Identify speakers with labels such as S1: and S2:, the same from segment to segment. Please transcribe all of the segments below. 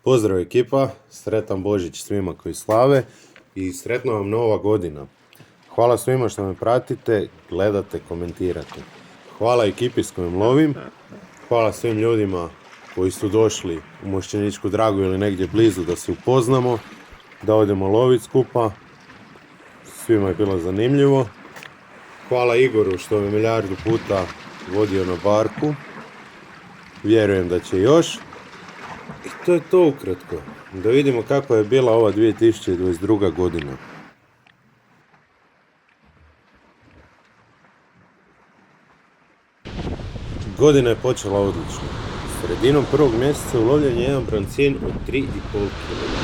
S1: Pozdrav ekipa, sretan Božić svima koji slave i sretna vam Nova godina. Hvala svima što me pratite, gledate, komentirate. Hvala ekipi s kojom lovim, hvala svim ljudima koji su došli u Mošćeničku Dragu ili negdje blizu da se upoznamo, da odemo loviti skupa. Svima je bilo zanimljivo. Hvala Igoru što me milijardu puta vodio na barku. Vjerujem da će još. I to je to ukratko. Da vidimo kako je bila ova 2022. godina. Godina je počela odlično. Sredinom prvog mjeseca ulovljen je jedan brancin od 3,5 kg.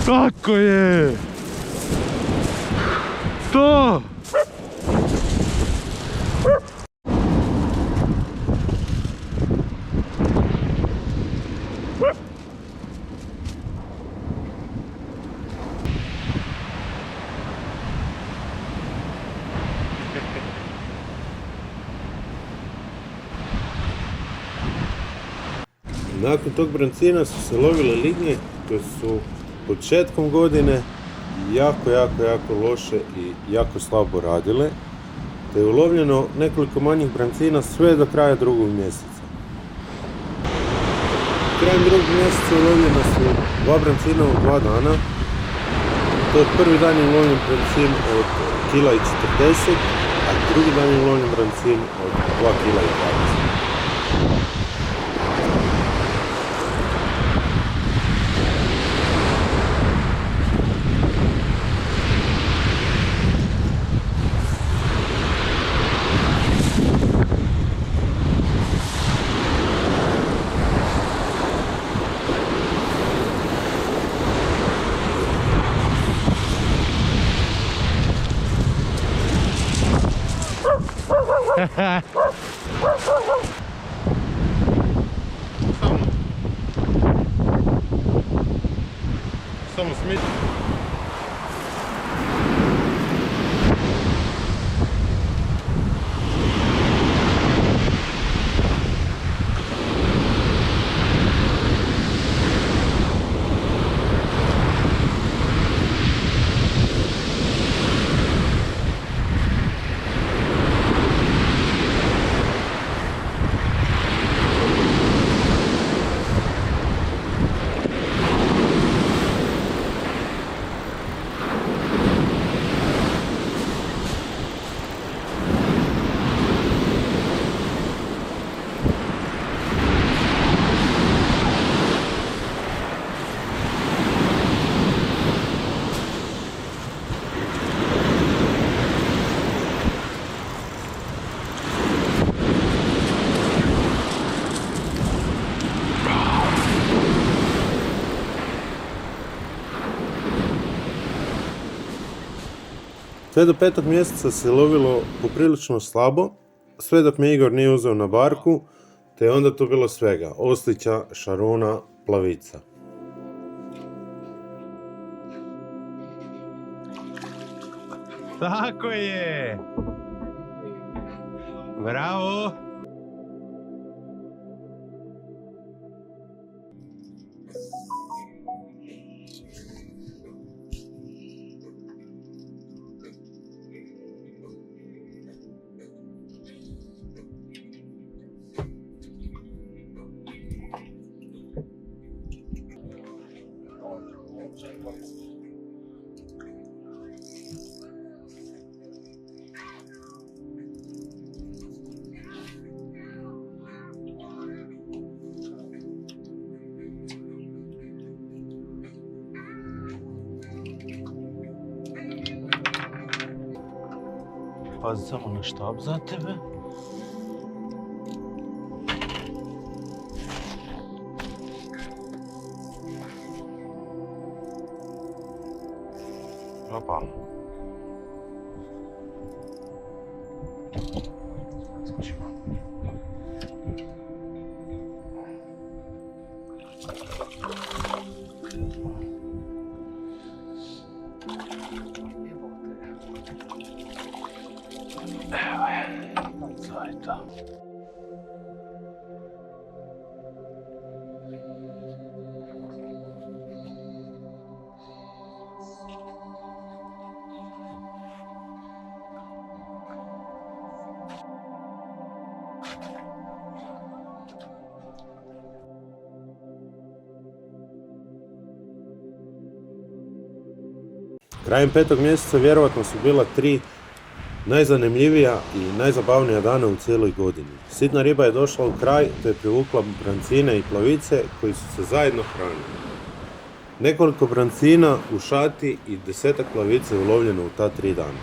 S2: Tako je! To!
S1: Nakon tog brancina su se lovile lignje koje su početkom godine jako loše i jako slabo radile, te je ulovljeno nekoliko manjih brancina sve do kraja drugog mjeseca. Krajem drugog mjeseca ulovljena su 2 brancina u 2 dana. To je prvi dan je ulovljen brancin od 1,40 kg, a drugi dan je ulovljen brancin od 2,20 kg.
S2: Samo smit.
S1: Sve do 5. mjeseca se lovilo poprilično slabo, sve dok me Igor nije uzeo na barku, te je onda to bilo svega, oslića, šaruna, plavica.
S2: Tako je! Bravo! Pazi samo na štab za tebe. Opa. Evo je, to je to.
S1: Krajem 5. mjeseca vjerovatno su bila 3 najzanimljivija i najzabavnija dana u cijeloj godini. Sitna riba je došla u kraj te je privukla brancine i plavice koji su se zajedno hranili. Nekoliko brancina u šati i 10-ak plavice je ulovljeno u ta 3 dana.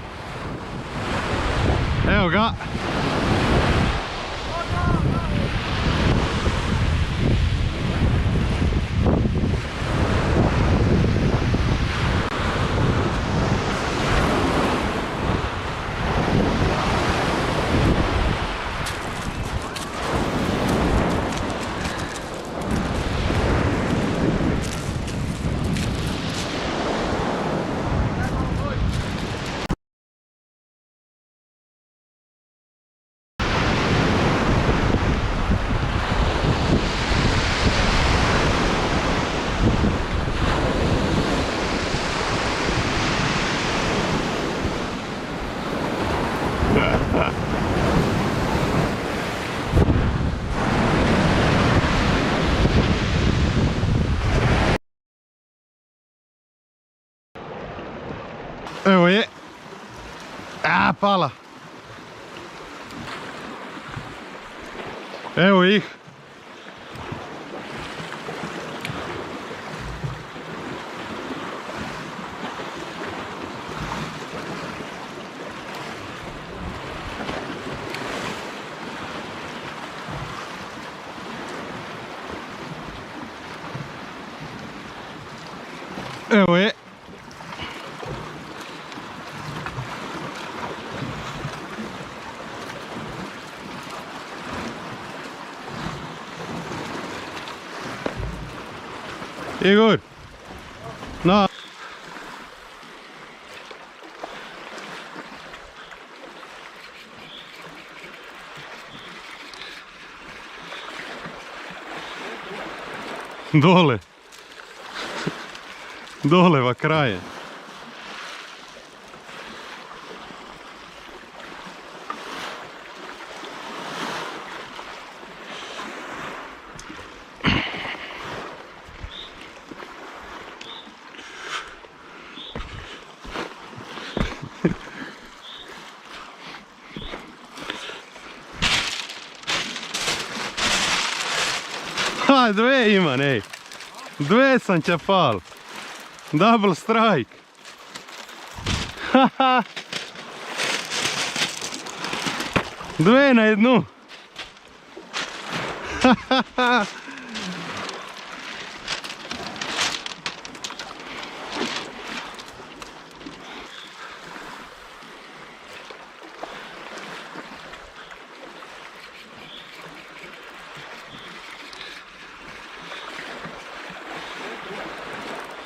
S2: Evo ga! Evo je. A, pala. Evo ih. Evo je. Igor! Na! Dole! Dole va kraje! Ha, 2 ima, nej. 2 sam čapal. Double strike. Haha. 2 na jednu. Hahaha.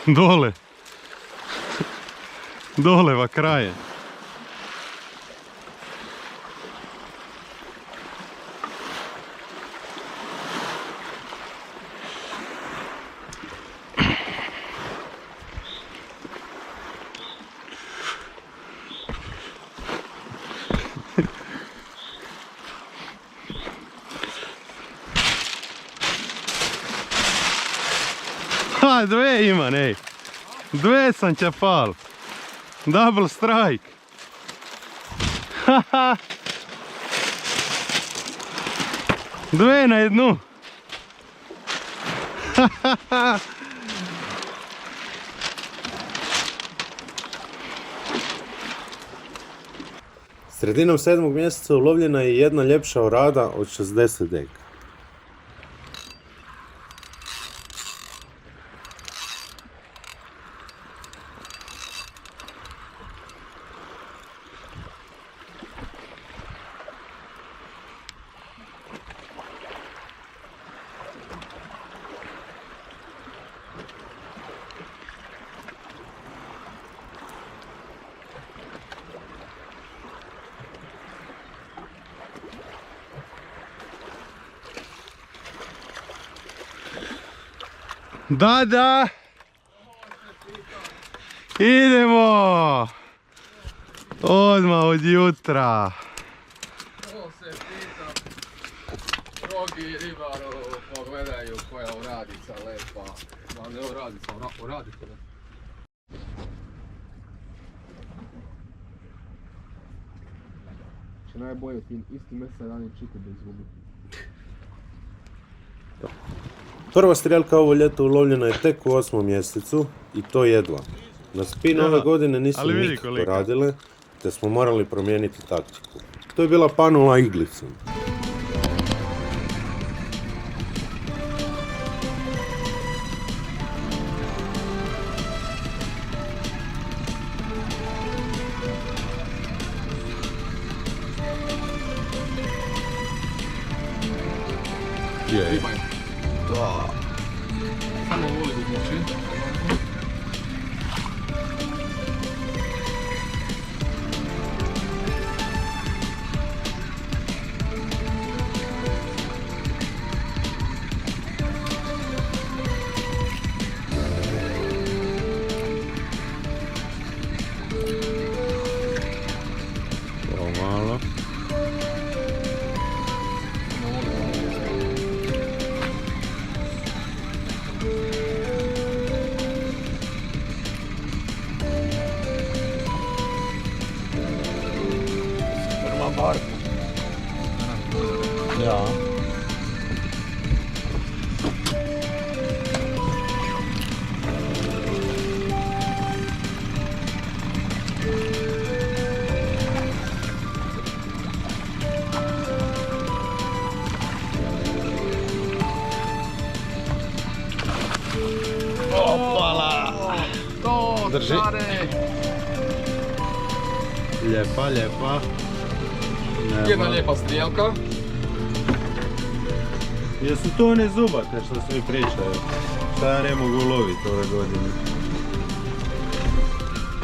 S2: Dole. Dole va kraje. Ha, 2 ima, nej. 2 sam čapal. Double strike. Haha. 2 na jednu. Hahaha.
S1: Sredinom 7. mjeseca ulovljena je jedna ljepša orada od 60 deka.
S2: Da! Idemo! Odmah od jutra.
S3: To se pita, mnogi ribaru pogledaju koja oradica lepa. Ma ne oradica, oradica. Če najbolje ti isti mjesec dani čiti da izgubi.
S1: Prva strijelka ovo ljeto ulovljena je tek u 8. mjesecu i to jedva. Na spin ove godine nisu
S2: ali vidi
S1: nikako
S2: koliko.
S1: radile, te smo morali promijeniti taktiku. To je bila panula iglicom.
S3: Ribaj. Da. Samo voli izmoči.
S2: Ovo malo. Ja. Opala!
S3: To,
S2: Drži.
S3: stare!
S2: Lijepa.
S3: Jedna lijepa strijelka.
S2: Jesu to one zubate što svi pričaju? Šta ja ne mogu uloviti ove godine?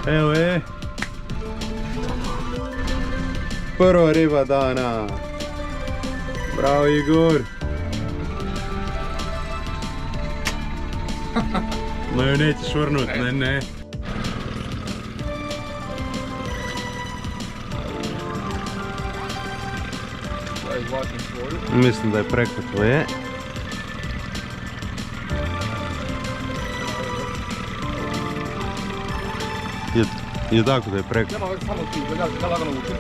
S2: Evo je. Prva riba dana. Bravo Igor. No ju nećeš vrnut, ne.
S3: Da izvlačim svoju.
S2: Mislim da je preko tvoje. Je tako da je preko.
S3: Nema već samo ti, da lagano vuči.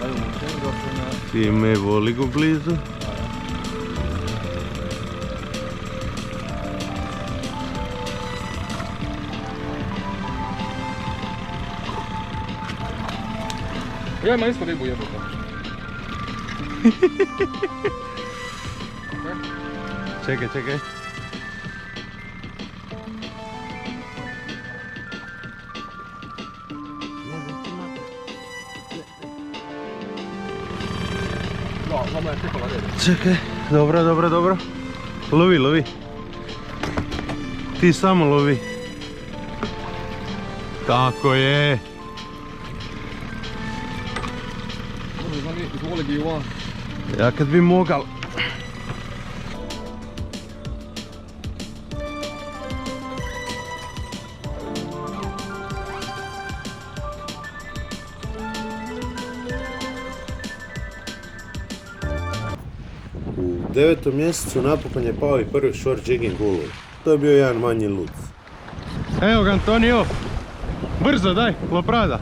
S3: Daj vučem dok se ne...
S2: Ti me voli go blizu.
S3: Ja imam isto ribu jebote.
S2: Čekaj.
S3: Da, samo je tekala reda.
S2: Čekaj, dobro. Lovi. Ti samo lovi. Tako je.
S3: Može znam izvoli bi u van.
S2: Ja kad bi mogal.
S1: U 9. mjesecu napokon je pao i prvi short jigging ulov. To je bio jedan manji luc.
S2: Evo ga Antonio. Brzo daj, loprada.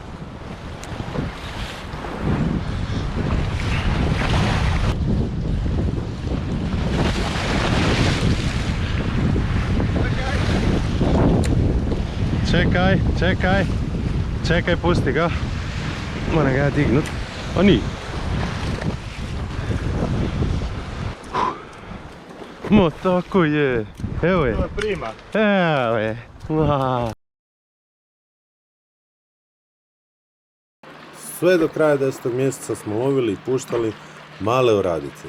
S2: Čekaj, pusti ga. Moram ga ja dignut. O nije. Mo, tako je. Evo je.
S3: Prima.
S2: Evo je. Wow.
S1: Sve do kraja 10. mjeseca smo lovili i puštali male oradice,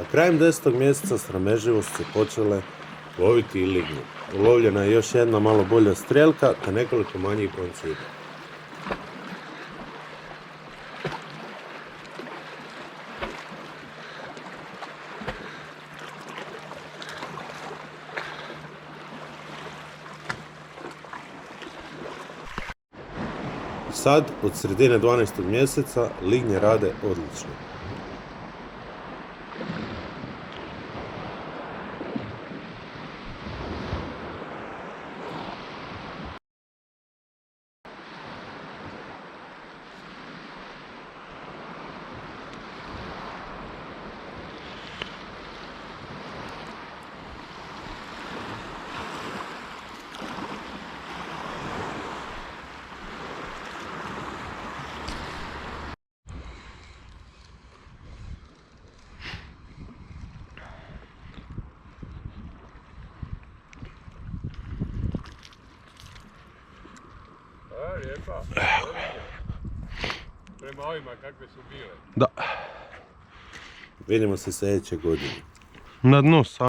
S1: a krajem 10. mjeseca sramežljivo su se počele loviti i lignje. Ulovljena je još jedna malo bolja strijelka te nekoliko manjih brancina. Sad, od sredine 12. mjeseca, lignje rade odlično.
S3: Lijepa. Prema ovima kakve su bile.
S2: Da.
S1: Vidimo se sljedeće godine.
S2: Na dnu sam.